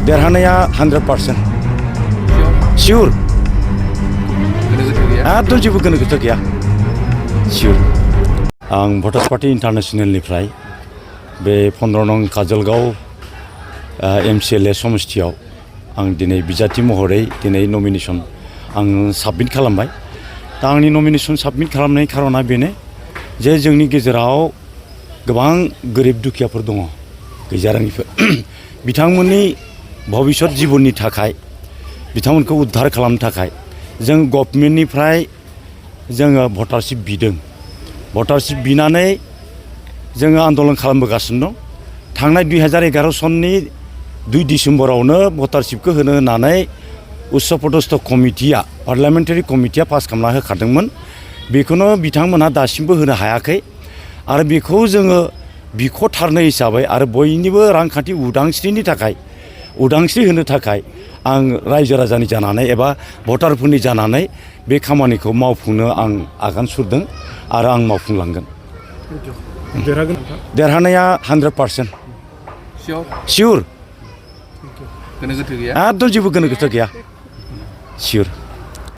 देरहानाया 100% सिउर एकदम जेबो गोनो गोथो गैया सिउर आं भटार्स पार्टी इन्टारनेशनेलनिफ्राय बे 15 नं काजलगाव MCLA समस्थियाव आं दिनै बिजाथि महरै दिनै नमिनेसन आं साबमिट खालामबाय दा आंनि नमिनेसन साबमिट खालामनायनि खारना बेनो जे जोंनि गेजेराव गोबां गोरिब दुखियाफोर दङ गैजारोङिफोर बिथांमोननि भबिष्यत जिबननि थाखाय बिथांमोनखौ उद्धार खालामनो थाखाय जों गभर्नमेन्टनिफ्राय जोङो भटारशिप बिदों भटारशिप बिनानै जोङो आन्दलन खालामबोगासिनो दं थांनाय 2011 सननि 2 डिसेम्बरावनो भटारशिपखौ होनो होननानै उच्च पदस्थ कमिटिया पार्लियामेन्टारि कमिटिया पास खालामना होखादोंमोन बेखौनो बिथांमोनहा दासिमबो होनो हायाखै आरो बेखौ जोङो बिख'थारनो हिसाबै आरो बयनिबो रांखान्थि उदांस्रिनि थाखाय उदांस्रि होनो थाखाय आं रायजो राजानि जानानै एबा भटारफोरनि जानानै बे खामानिखौ मावफुंनो आं आगान सुरदों आरो आं मावफुंलांगोन देरहानाया 100% सिउर एकदम जेबो गोनो गोथो गैया सिउर